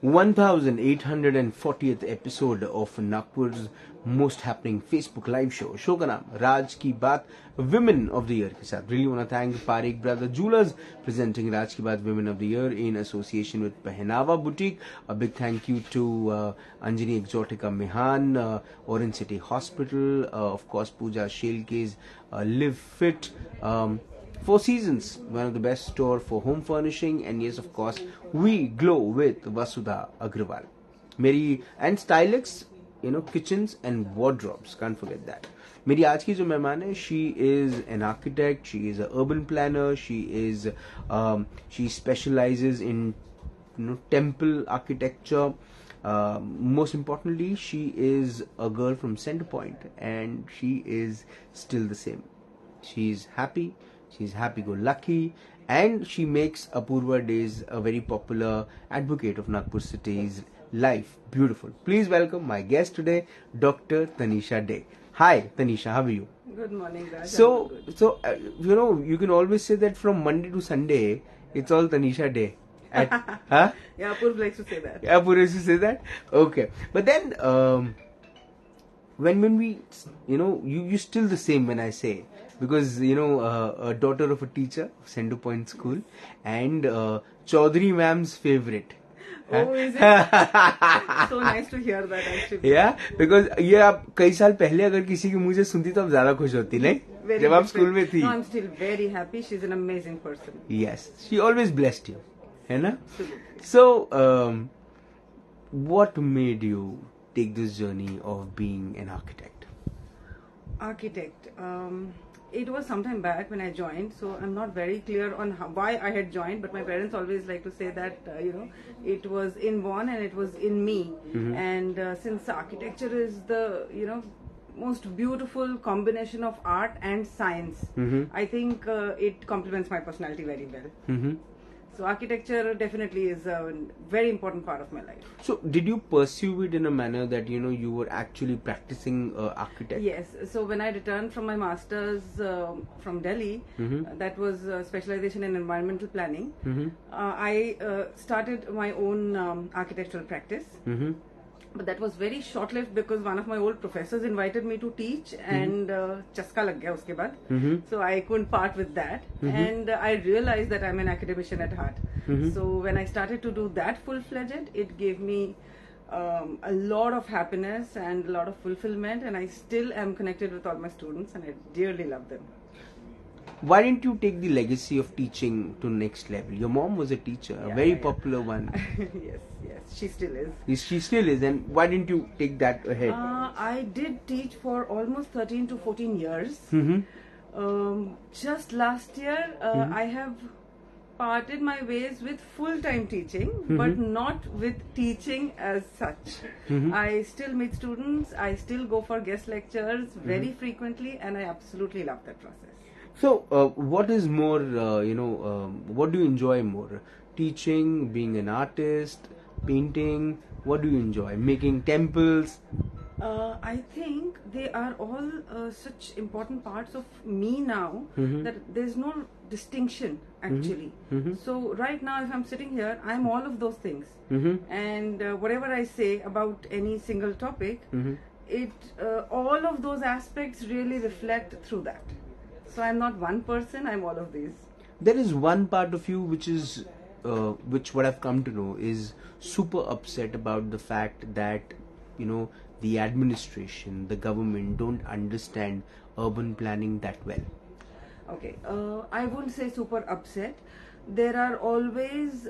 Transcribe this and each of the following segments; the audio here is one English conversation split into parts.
1840th episode of Nagpur's most happening Facebook live show. Show का नाम राज की बात Women of the Year के साथ. Really want to thank Parik Brother Jewelers presenting Raj Ki Baat Women of the Year in association with Pehnava Boutique. A big thank you to Anjani Exotica Mehan, Orange City Hospital, of course Pooja Shelke's Live Fit, Four Seasons, one of the best store for home furnishing, and yes, of course, we glow with Vasudha Agrawal. Meri and Stylex, kitchens and wardrobes. Can't forget that. मेरी आज की जो मेहमान है, she is an architect, she is an urban planner, she specializes in temple architecture. Most importantly, she is a girl from Centrepoint, and she is still the same. She's happy. She's happy-go-lucky, and she makes Apurva Days a very popular advocate of Nagpur city's life. Beautiful. Please welcome my guest today, Dr. Tanisha Dey. Hi, Tanisha. How are you? Good morning, Raj. So you can always say that from Monday to Sunday, it's all Tanisha Day. Huh? Yeah, Apurva likes to say that. Yeah, Apurva likes to say that. Okay, but then when we, you're still the same when I say. Because a daughter of a teacher of Centrepoint School and Chaudhary ma'am's favorite. Oh, is it? So nice to hear that actually. Yeah, because ये आप कई साल पहले अगर किसी के मुंह से सुनती तो आप ज्यादा खुश होती नहीं जब आप स्कूल में थी. No, I'm still very happy. She's an amazing person. Yes, she always blessed you, है ना? So, what made you take this journey of being an architect? Architect. It was some time back when I joined, so I'm not very clear on why I had joined, but my parents always like to say that, it was inborn and it was in me. Mm-hmm. And since architecture is the, most beautiful combination of art and science, mm-hmm. I think it complements my personality very well. Mm-hmm. So architecture definitely is a very important part of my life. So did you pursue it in a manner that you were actually practicing architect? Yes. So when I returned from my master's from Delhi, mm-hmm. That was specialization in environmental planning. Mm-hmm. I started my own architectural practice. Mm-hmm. But that was very short-lived because one of my old professors invited me to teach, and chaska lag gaya uske baad. Mm-hmm. So I couldn't part with that, mm-hmm. And I realized that I'm an academician at heart. Mm-hmm. So when I started to do that full-fledged, it gave me a lot of happiness and a lot of fulfillment, and I still am connected with all my students, and I dearly love them. Why didn't you take the legacy of teaching to next level? Your mom was a teacher, a very popular one. Yes, she still is. She still is, and why didn't you take that ahead? I did teach for almost 13 to 14 years. Mm-hmm. Just last year, mm-hmm. I have parted my ways with full-time teaching, mm-hmm. but not with teaching as such. Mm-hmm. I still meet students, I still go for guest lectures very mm-hmm. frequently, and I absolutely love that process. So, what is more, what do you enjoy more? Teaching, being an artist, painting? What do you enjoy? Making temples? I think they are all such important parts of me now, mm-hmm. that there's no distinction actually. Mm-hmm. So right now if I'm sitting here, I'm all of those things. Mm-hmm. And whatever I say about any single topic, mm-hmm. All of those aspects really reflect through that. So I'm not one person, I'm all of these. There is one part of you which is, which what I've come to know is super upset about the fact that, the administration, the government don't understand urban planning that well. Okay, I wouldn't say super upset. There are always,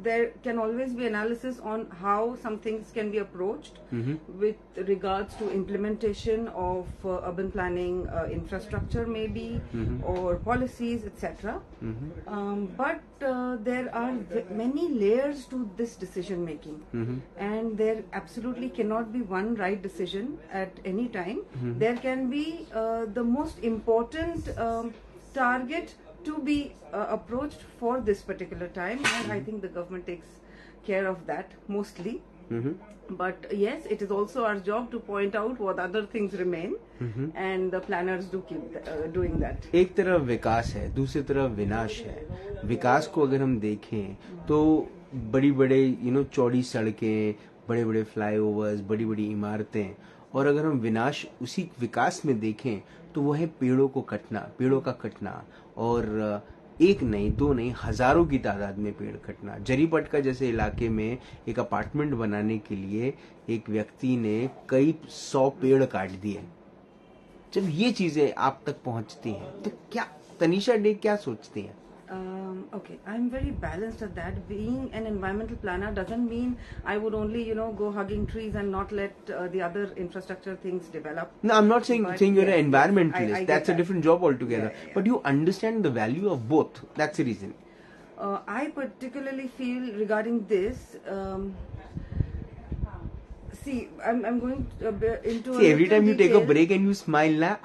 there can always be analysis on how some things can be approached mm-hmm. with regards to implementation of urban planning infrastructure maybe mm-hmm. or policies, etc. Mm-hmm. But there are many layers to this decision making, mm-hmm. and there absolutely cannot be one right decision at any time. Mm-hmm. There can be the most important target to be approached for this particular time, and I think the government takes care of that mostly. But yes, it is also our job to point out what other things remain, and the planners do keep doing that. एक तरफ विकास है, दूसरी तरफ विनाश है. विकास को अगर हम देखें तो बड़ी बड़े चौड़ी सड़कें, बड़े बड़े फ्लाईओवर्स, बड़ी बड़ी इमारतें, और अगर हम विनाश उसी विकास में देखें तो वो है पेड़ों का कटना, और एक नहीं, दो नहीं, हजारों की तादाद में पेड़ कटना. जरीपटका जैसे इलाके में एक अपार्टमेंट बनाने के लिए एक व्यक्ति ने कई 100 पेड़ काट दिए. जब ये चीजें आप तक पहुंचती हैं तो क्या तनीषा डे क्या सोचती हैं? Okay, I'm very balanced at that. Being an environmental planner doesn't mean I would only, go hugging trees and not let the other infrastructure things develop. No, I'm not saying you're yes, an environmentalist. I That's a different job altogether. Yeah. But you understand the value of both. That's the reason. I particularly feel regarding this. See, I'm going into. See, every time you take a break and you smile, na,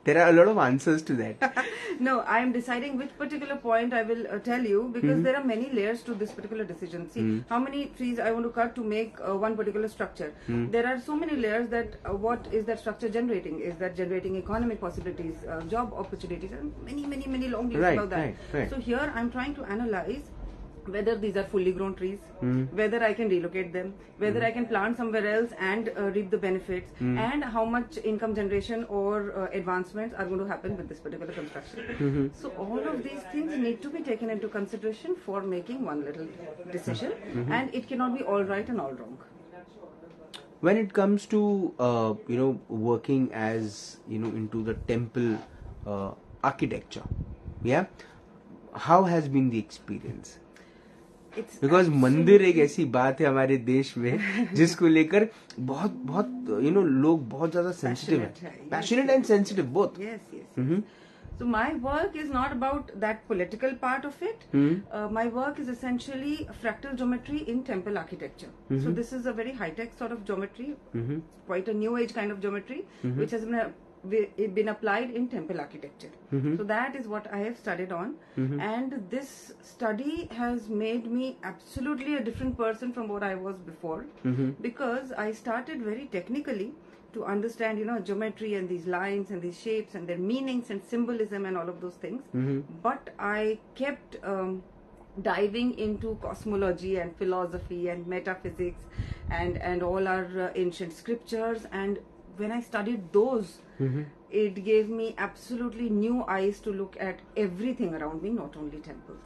there are a lot of answers to that. No, I am deciding which particular point I will tell you, because there are many layers to this particular decision. See, how many trees I want to cut to make one particular structure. There are so many layers that what is that structure generating? Is that generating economic possibilities, job opportunities, and many long lists about that. Right. So here I'm trying to analyze whether these are fully grown trees, whether I can relocate them, whether I can plant somewhere else and reap the benefits, and how much income generation or advancements are going to happen with this particular construction. So all of these things need to be taken into consideration for making one little decision, and it cannot be all right and all wrong. When it comes to working as into the temple architecture, yeah, how has been the experience? Because मंदिर एक ऐसी बात है हमारे देश में जिसको लेकर बहुत लोग बहुत ज्यादा सेंसिटिव है, passionate and sensitive both. So my work is not about that political part of it. My work is essentially fractal geometry in temple architecture. So this is a very high-tech sort of geometry, quite a new age kind of geometry, which has been applied in temple architecture. So that is what I have studied on, and this study has made me absolutely a different person from what I was before, because I started very technically to understand geometry and these lines and these shapes and their meanings and symbolism and all of those things, but I kept diving into cosmology and philosophy and metaphysics and all our ancient scriptures, and when I studied those, it gave me absolutely new eyes to look at everything around me, not only temples.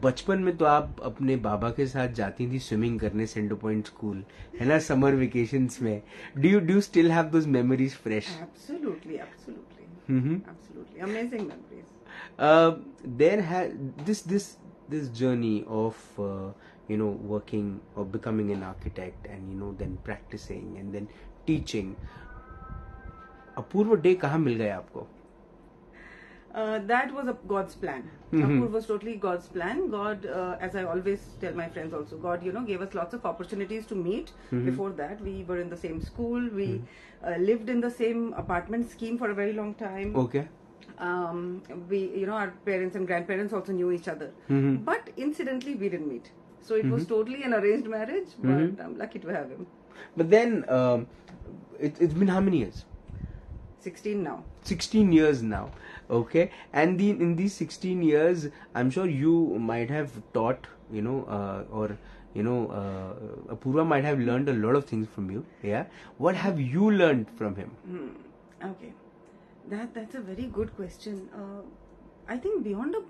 बचपन में तो आप अपने बाबा के साथ जाती थी swimming करने सेंटर पॉइंट स्कूल, है ना, समर वेकेशंस में. Do you still have those memories fresh? Absolutely. Amazing memories. There has this journey of working or becoming an architect and then practicing and then teaching. Apurva De कहाँ मिल गया आपको? That was God's plan. Apurva was totally God's plan. God, as I always tell my friends also, God, gave us lots of opportunities to meet. Before that, we were in the same school. We lived in the same apartment scheme for a very long time. Okay. We, our parents and grandparents also knew each other. But incidentally, we didn't meet. So it was totally an arranged marriage, but I'm lucky to have him. But then, it's been how many years? 16 now. 16 years now. Okay. And in these 16 years, I'm sure you might have taught, Apurva might have learned a lot of things from you. Yeah. What have you learned from him? Okay. That's a very good question. I think beyond a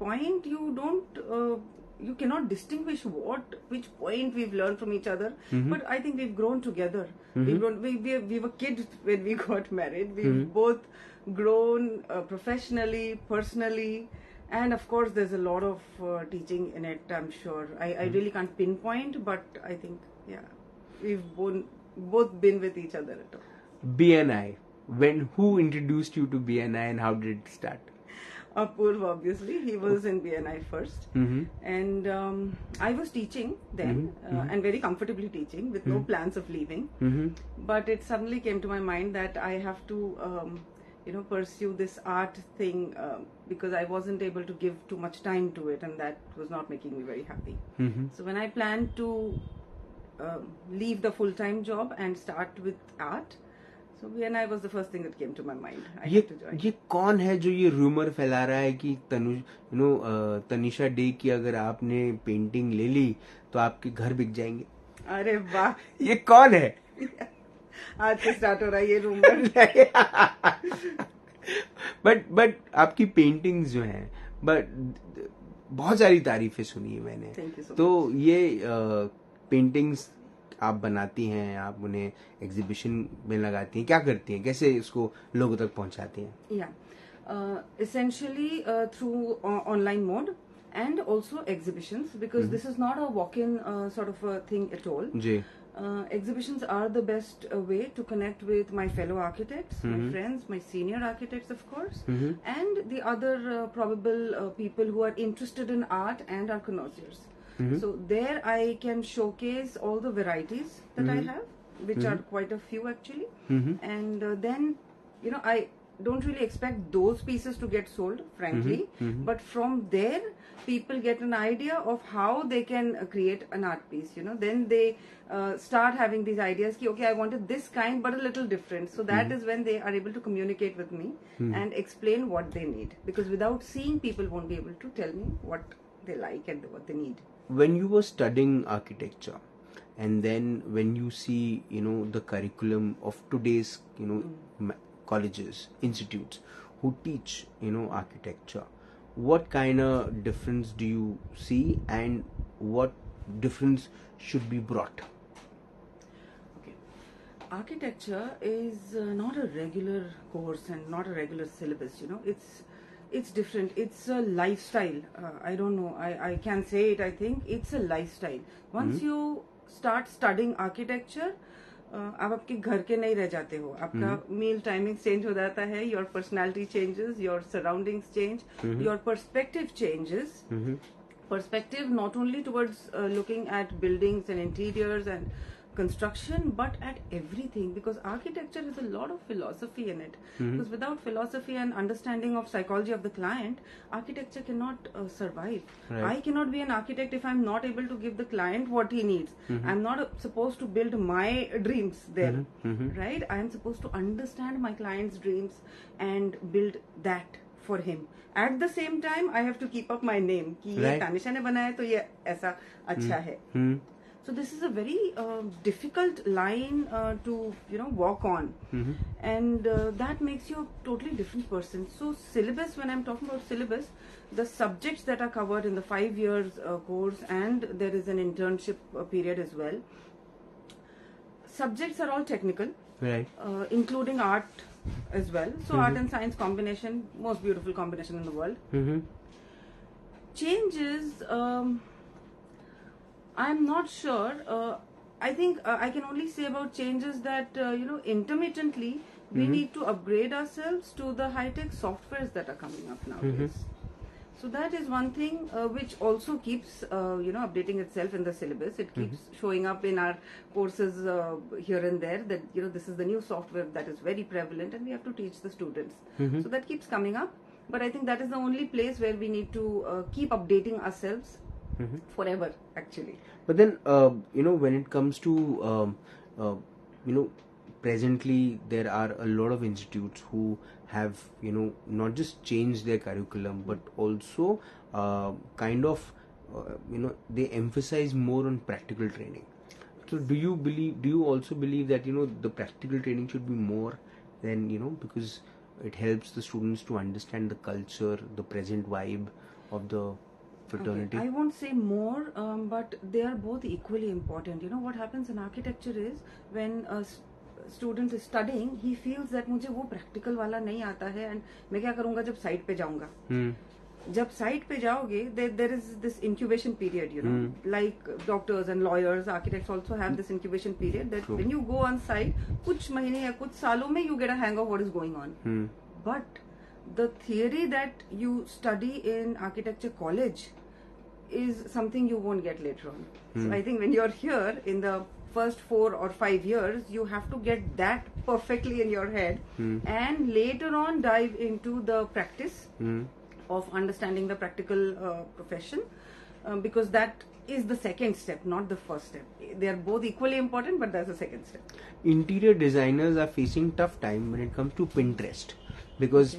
point, you cannot distinguish which point we've learned from each other, but I think we've grown together. We were kids when we got married. We've both grown professionally, personally, and of course there's a lot of teaching in it, I'm sure. I really can't pinpoint, but I think, we've both been with each other at all. BNI. Who introduced you to BNI and how did it start? Apurva, obviously. He was in BNI first. And I was teaching then, and very comfortably teaching with no plans of leaving. But it suddenly came to my mind that I have to, pursue this art thing because I wasn't able to give too much time to it, and that was not making me very happy. So when I planned to leave the full-time job and start with art, so BNI was the first thing that came to my mind. I had to join. ये कौन है जो ये rumour फैला रहा है कि Tanisha day की अगर आपने पेंटिंग ले ली तो आपके घर बिक जाएंगे? अरे वाह, ये कौन है? आज से स्टार्ट हो रहा है ये रूमर. बट आपकी पेंटिंग्स जो हैं, बट बहुत सारी तारीफें सुनी है मैंने. Thank you so तो ये पेंटिंग्स आप बनाती हैं, आप उन्हें एग्जीबिशन में लगाती हैं, क्या करती हैं, कैसे इसको लोगों तक पहुंचाती हैं? Essentially through online mode and also exhibitions, because this is not a walk-in sort of a thing at all. Ji. Exhibitions are the best way to connect with my fellow architects, my friends, my senior architects, of course, and the other probable people who are interested in art and are connoisseurs. So there I can showcase all the varieties that I have, which are quite a few actually, and then I don't really expect those pieces to get sold, frankly, but from there people get an idea of how they can create an art piece. Then they start having these ideas ki, okay, I wanted this kind but a little different. So that is when they are able to communicate with me and explain what they need, because without seeing, people won't be able to tell me what they like and what they need. When you were studying architecture, and then when you see the curriculum of today's colleges, institutes who teach architecture, what kind of difference do you see, and what difference should be brought? Okay, architecture is not a regular course and not a regular syllabus. It's different. It's a lifestyle. I don't know, I can say it. I think it's a lifestyle. Once you start studying architecture, आप आपके घर के नहीं रह जाते हो. आपका meal timing change हो जाता है, your personality changes, your surroundings change, your perspective changes. Perspective not only towards looking at buildings and interiors and construction, but at everything, because architecture has a lot of philosophy in it. Because without philosophy and understanding of psychology of the client, architecture cannot survive. Right. I cannot be an architect if I'm not able to give the client what he needs. I'm not supposed to build my dreams there, right? I am supposed to understand my client's dreams and build that for him. At the same time, I have to keep up my name कि ये तानिशा ने बनाया तो ये ऐसा अच्छा है. So this is a very difficult line to walk on, and that makes you a totally different person. So syllabus, when I'm talking about syllabus, the subjects that are covered in the 5 years course, and there is an internship period as well. Subjects are all technical, right? Including art as well. So art and science combination, most beautiful combination in the world. Changes. I'm not sure. I think I can only say about changes that intermittently we need to upgrade ourselves to the high-tech softwares that are coming up nowadays. So that is one thing which also keeps updating itself in the syllabus. It keeps showing up in our courses here and there that this is the new software that is very prevalent and we have to teach the students. So that keeps coming up. But I think that is the only place where we need to keep updating ourselves forever, actually. But then when it comes to presently there are a lot of institutes who have not just changed their curriculum but also they emphasize more on practical training. So do you also believe that the practical training should be more than because it helps the students to understand the culture, the present vibe of the fraternity? Okay. I won't say more, but they are both equally important. What happens in architecture is when a student is studying, he feels that मुझे वो practical वाला नहीं आता है and मैं क्या करूँगा जब site पे जाऊँगा. जब site पे जाओगे, there is this incubation period, like doctors and lawyers, architects also have this incubation period that when you go on site, कुछ महीने या कुछ सालों में you get a hang of what is going on. But the theory that you study in architecture college is something you won't get later on. So I think when you're here in the first 4 or 5 years, you have to get that perfectly in your head and later on dive into the practice of understanding the practical profession, because that is the second step, not the first step. They are both equally important, but that's the second step. Interior designers are facing tough time when it comes to Pinterest, because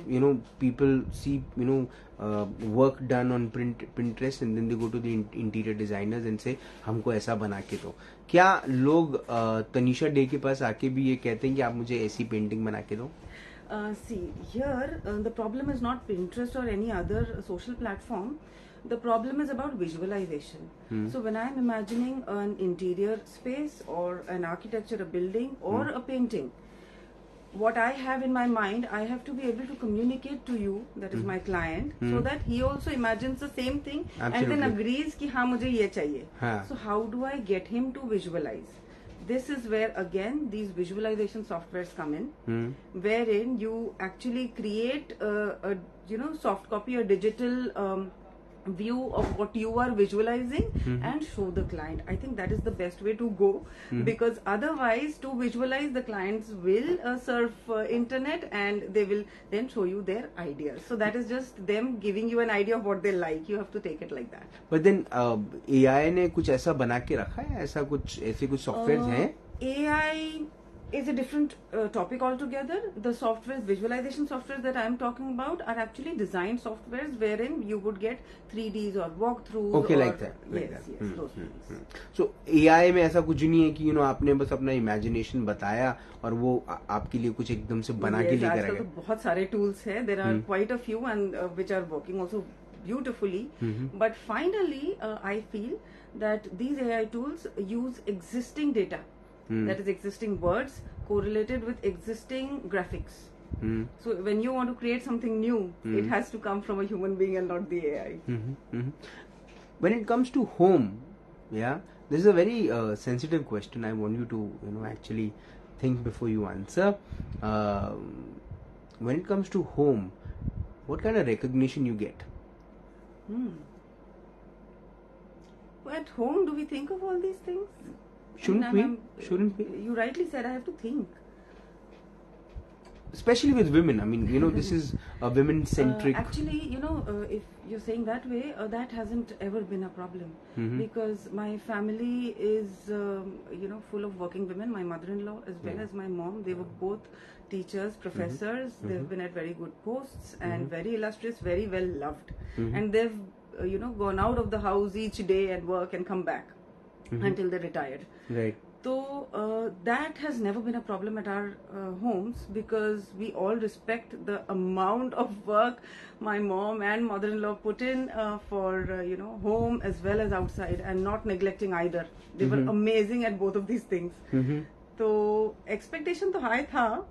people see work done on Pinterest and then they go to the interior designers and say हमको ऐसा बना के दो. क्या लोग Tanisha day के पास आके भी ये कहते हैं कि आप मुझे ऐसी पेंटिंग बना के दो? See, here the problem is not Pinterest or any other social platform. The problem is about visualization. So when I'm imagining an interior space or an architecture, a building or a painting, what I have in my mind, I have to be able to communicate to you, that is my client, so that he also imagines the same thing. Absolutely. And then agrees कि हाँ मुझे ये चाहिए. हाँ. So how do I get him to visualize? This is where again these visualization softwares come in, wherein you actually create a soft copy, a digital view of what you are visualizing and show the client. I think that is the best way to go, because otherwise to visualize, the clients will surf internet and they will then show you their ideas. So that is just them giving you an idea of what they like. You have to take it like that. But then AI ने कुछ ऐसा बना के रखा है, ऐसे कुछ software हैं? AI is a different topic altogether. The softwares, visualization softwares that I am talking about are actually designed softwares wherein you would get 3Ds or walkthroughs. Okay, or, like that. Yes, those things. So AI में ऐसा कुछ नहीं है कि आपने बस अपना imagination बताया और वो आपके लिए कुछ एकदम से बना के लेकर आ आजकल तो गया. बहुत सारे tools हैं. There are quite a few and which are working also beautifully. But finally, I feel that these AI tools use existing data. That is existing words correlated with existing graphics. So when you want to create something new, it has to come from a human being and not the AI. When it comes to home, this is a very sensitive question. I want you to actually think before you answer. When it comes to home, what kind of recognition you get? At home, do we think of all these things? Shouldn't we? Shouldn't we? You rightly said I have to think. Especially with women. I mean, this is a women-centric... Actually, if you're saying that way, that hasn't ever been a problem. Because my family is, full of working women. My mother-in-law as well as my mom, they were both teachers, professors. They've been at very good posts and very illustrious, very well loved. And they've, gone out of the house each day and work and come back until they retired. Right. So that has never been a problem at our homes, because we all respect the amount of work my mom and mother-in-law put in for home as well as outside, and not neglecting either. They were amazing at both of these things. So expectation to high tha,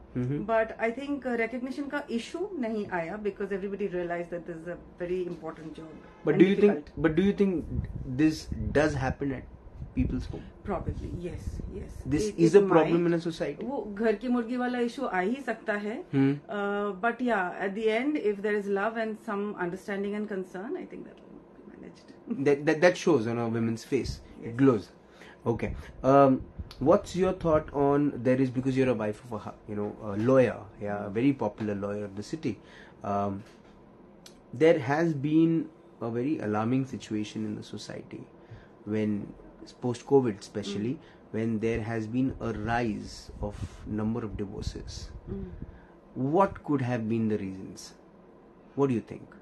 but I think recognition ka issue nahi aaya, because everybody realized that this is a very important job. But do you think this does happen at people's home? Probably, yes. This is a problem in a society. वो घर की मुर्गी वाला issue आ ही सकता है. But yeah, at the end, if there is love and some understanding and concern, I think that will be managed. That shows on a woman's face. Yes. It glows. Okay. What's your thought on because you're a wife of a lawyer, a very popular lawyer of the city. There has been a very alarming situation in the society when post-COVID especially, when there has been a rise of number of divorces. What could have been the reasons? What do you think?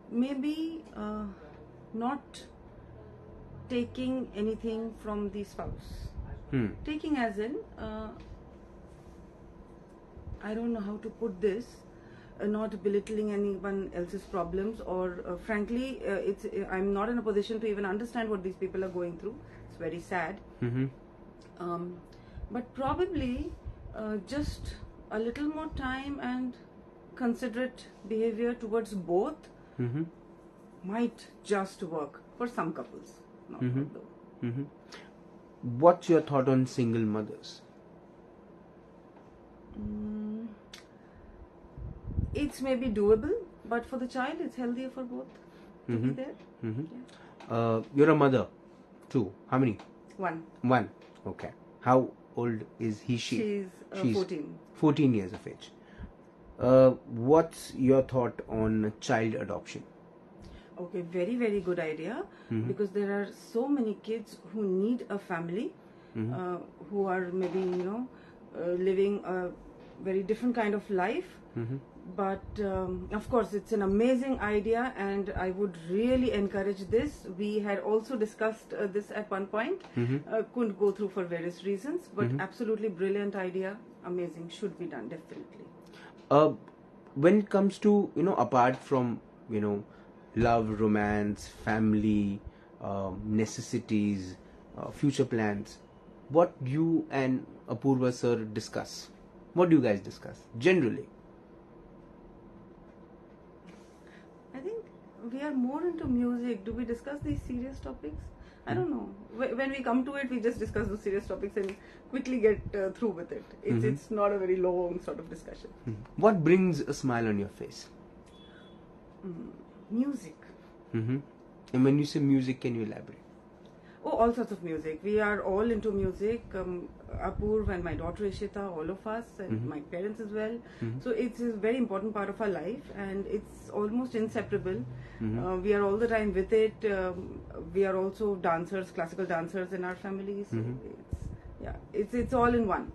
Maybe not taking anything from the spouse. Taking as in, I don't know how to put this, not belittling anyone else's problems, or frankly, I'm not in a position to even understand what these people are going through. It's very sad. But probably just a little more time and considerate behavior towards both might just work for some couples. Not all. What's your thought on single mothers? It's maybe doable, but for the child, it's healthier for both to be there. Yeah. You're a mother too. How many? One. Okay. How old is he? She's 14. 14 years of age. What's your thought on child adoption? Okay, very, very good idea, because there are so many kids who need a family, who are maybe, living a very different kind of life. But of course, it's an amazing idea, and I would really encourage this. We had also discussed this at one point, couldn't go through for various reasons, but absolutely brilliant idea, amazing, should be done, definitely. When it comes to, apart from, love, romance, family, necessities, future plans, what you and Apurva sir discuss? What do you guys discuss generally? I think we are more into music. Do we discuss these serious topics? I don't know. When we come to it, we just discuss those serious topics and quickly get through with it. It's not a very long sort of discussion. What brings a smile on your face? Music. And when you say music, can you elaborate? Oh, all sorts of music. We are all into music. Apurv and my daughter Ishita, all of us, and my parents as well. So it's a very important part of our life, and it's almost inseparable. We are all the time with it. We are also dancers, classical dancers in our family. So it's all in one.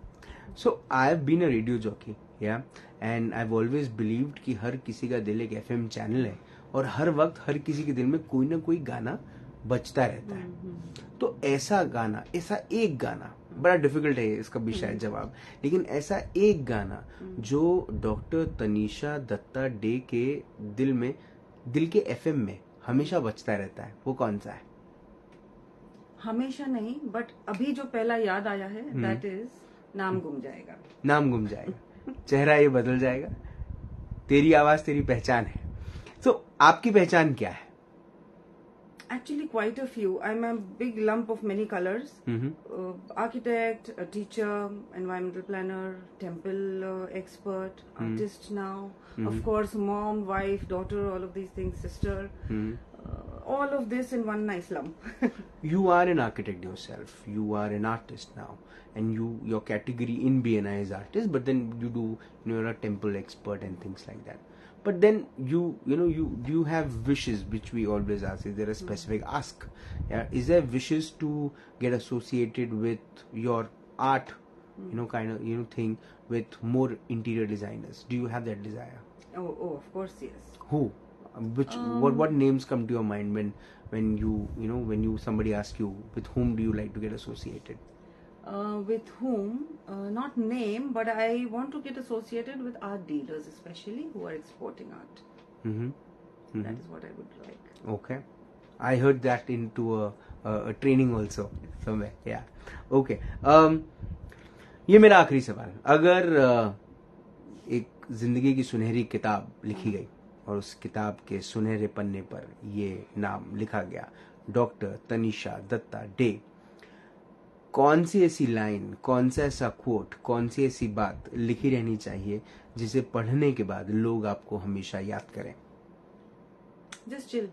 So I've been a radio jockey, yeah, and I've always believed कि हर किसी का दिल एक FM channel है और हर वक्त हर किसी के दिल में कोई ना कोई गाना बजता रहता है। तो ऐसा गाना, ऐसा एक गाना, बड़ा डिफिकल्ट है इसका भी शायद जवाब, लेकिन ऐसा एक गाना जो डॉक्टर तनीषा दत्ता डे के दिल में, दिल के FM में हमेशा बजता रहता है, वो कौन सा है? हमेशा नहीं, बट अभी जो पहला याद आया है, दैट इज नाम गुम जाएगा। नाम गुम जाएगा, चेहरा ये बदल जाएगा, तेरी आवाज तेरी पहचान है। तो आपकी पहचान क्या है? Actually, quite a few. I'm a big lump of many colors. Architect, a teacher, environmental planner, temple expert, artist now. Of course, mom, wife, daughter, all of these things, sister. All of this in one nice lump. You are an architect yourself. You are an artist now, and your category in BNI is artist. But then you do, you're a temple expert and things like that. But then do you have wishes, which we always ask? Is there a specific ask? Yeah, is there wishes to get associated with your art, thing with more interior designers? Do you have that desire? Oh, of course, yes. Who? What names come to your mind when somebody asks you with whom do you like to get associated? With whom? Not name, but I want to get associated with art dealers, especially who are exporting art. That is what I would like. Okay, I heard that into a training also somewhere. Yeah. Okay. ये मेरा आखिरी सवाल, अगर एक जिंदगी की सुनहरी किताब लिखी गई और उस किताब के सुनहरे पन्ने पर ये नाम लिखा गया, डॉक्टर तनीषा दत्ता डे, कौन सी ऐसी लाइन, कौन सा ऐसा कोट, कौन सी ऐसी बात लिखी रहनी चाहिए जिसे पढ़ने के बाद लोग आपको हमेशा याद करें? Just chill.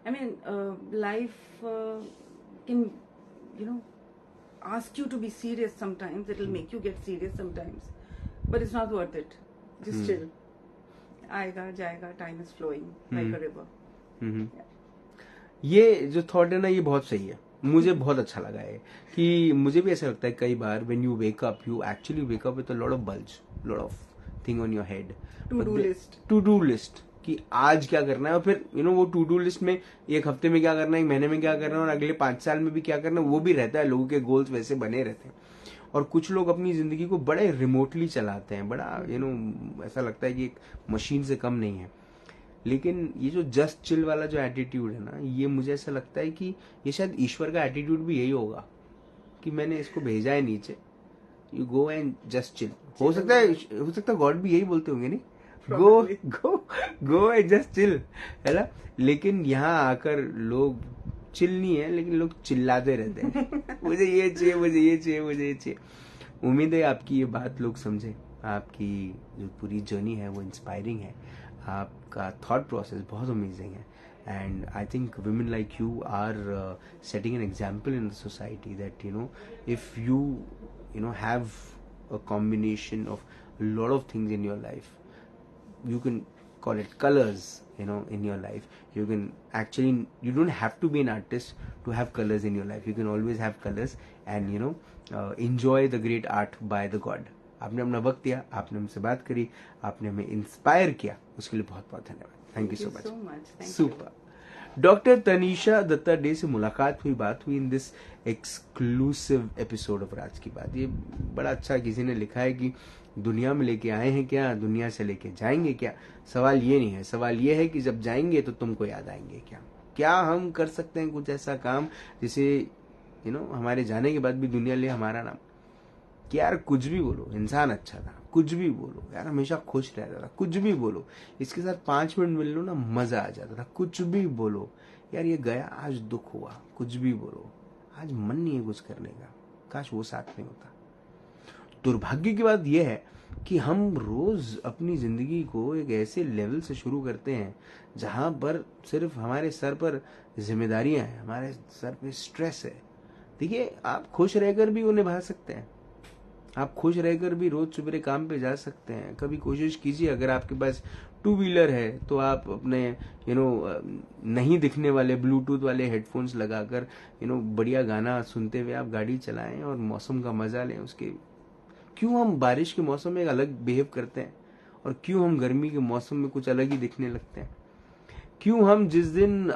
I mean, life can, ask you to be serious sometimes. It'll make you get serious sometimes, but it's not worth it. Just chill. आएगा जाएगा, time is flowing like a river. ये जो thought है ना, ये बहुत सही है, मुझे बहुत अच्छा लगा है कि मुझे भी ऐसा लगता है कई बार when you wake up, you actually wake up with a lot of bulge, lot of thing on your head, to do list कि आज क्या करना है, और फिर वो to do list में एक हफ्ते में क्या करना है, एक महीने में क्या करना है, और अगले 5 साल में भी क्या करना है, वो भी रहता है। लोगों के गोल्स वैसे बने रहते हैं, और कुछ लोग अपनी जिंदगी को बड़े रिमोटली चलाते हैं, बड़ा ऐसा लगता है कि एक मशीन से कम नहीं है। लेकिन ये जो जस्ट चिल वाला जो एटीट्यूड है ना, ये मुझे ऐसा लगता है कि ये शायद ईश्वर का एटीट्यूड भी यही होगा कि मैंने इसको भेजा है नीचे, you go and just chill. हो सकता है गॉड भी यही बोलते होंगे, नहीं, गो एंड जस्ट चिल, है ना। लेकिन यहाँ आकर लोग चिल नहीं है, लेकिन लोग चिल्लाते रहते हैं मुझे ये चाहिए, मुझे ये चाहिए, मुझे ये चाहिए। उम्मीद है आपकी ये बात लोग समझे, आपकी जो पूरी जर्नी है वो इंस्पायरिंग है, आपका थॉट प्रोसेस बहुत अमेजिंग है, and I think women like you are setting an example in the society that if you have a combination of lot of things in your life. You can call it colors, in your life. You can actually, you don't have to be an artist to have colors in your life. You can always have colors and enjoy the great art by the God. आपने अपना वक्त दिया, आपने हमसे बात करी, आपने हमें इंस्पायर किया, उसके लिए बहुत बहुत धन्यवाद. Thank you so much. Super. Doctor Tanisha Dutta De से मुलाकात हुई, बात हुई in this exclusive episode of राज की बात. ये बड़ा अच्छा किसी ने लिखा है कि दुनिया में लेके आए हैं क्या, दुनिया से लेके जाएंगे क्या. सवाल ये नहीं है, सवाल ये है कि जब जाएंगे तो तुमको याद आएंगे क्या. क्या हम कर सकते हैं कुछ ऐसा काम जिसे हमारे जाने के बाद भी दुनिया ले हमारा नाम. कि यार कुछ भी बोलो, इंसान अच्छा था, कुछ भी बोलो यार, हमेशा खुश रहता था, कुछ भी बोलो, इसके साथ 5 मिनट मिल लो ना, मजा आ जाता था. कुछ भी बोलो यार, ये गया, आज दुख हुआ, कुछ भी बोलो, आज मन नहीं है कुछ करने का, काश वो साथ में होता. दुर्भाग्य की बात यह है कि हम रोज अपनी जिंदगी को एक ऐसे लेवल से शुरू करते हैं जहां पर सिर्फ हमारे सर पर जिम्मेदारियां हैं, हमारे सर पे स्ट्रेस है. देखिए, आप खुश रहकर भी वो निभा सकते हैं, आप खुश रहकर भी रोज सुबह काम पे जा सकते हैं. कभी कोशिश कीजिए, अगर आपके पास 2 व्हीलर है तो आप अपने नहीं दिखने वाले ब्लूटूथ वाले हेडफोन्स लगाकर बढ़िया गाना सुनते हुए आप गाड़ी चलाएं और मौसम का मजा लें. उसके क्यों हम बारिश के मौसम में एक अलग बिहेव करते हैं और क्यों हम गर्मी के मौसम में कुछ अलग ही दिखने लगते हैं. क्यों हम जिस दिन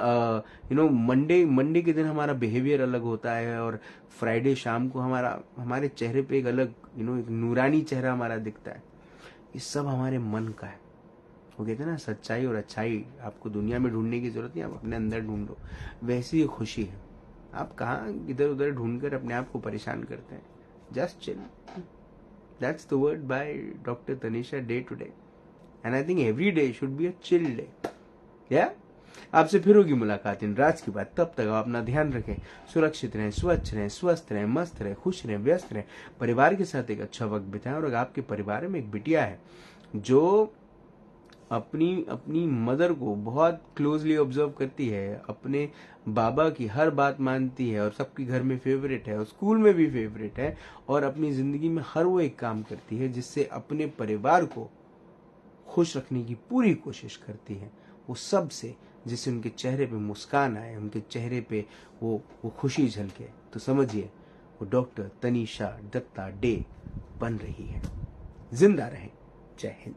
मंडे के दिन हमारा बिहेवियर अलग होता है और फ्राइडे शाम को हमारे चेहरे पे एक अलग एक नूरानी चेहरा हमारा दिखता है. ये सब हमारे मन का है. वो कहते हैं ना, सच्चाई और अच्छाई आपको दुनिया में ढूंढने की जरूरत नहीं, आप अपने अंदर ढूंढो. वैसी ही खुशी है. आप कहाँ इधर उधर ढूंढकर अपने आप को परेशान करते हैं. Just chill. That's the word by Dr. Tanisha Day today. And I think every day should be a chill day. Yeah? आपसे फिर होगी मुलाकात इन राज की बात. तब तक आप अपना ध्यान रखें, सुरक्षित रहें, स्वच्छ रहें, स्वस्थ रहें, मस्त रहें, खुश रहें, व्यस्त रहें, परिवार के साथ एक अच्छा वक्त बिताएं. और अगर आपके परिवार में एक बिटिया है जो अपनी मदर को बहुत क्लोजली ऑब्जर्व करती है, अपने बाबा की हर बात मानती है और सबके घर में फेवरेट है और स्कूल में भी फेवरेट है और अपनी जिंदगी में हर वो एक काम करती है जिससे अपने परिवार को खुश रखने की पूरी कोशिश करती है, वो सब से जिससे उनके चेहरे पे मुस्कान आए, उनके चेहरे पे वो खुशी झलके, तो समझिए वो डॉक्टर तनीषा दत्ता डे बन रही है. जिंदा रहें. जय हिंद.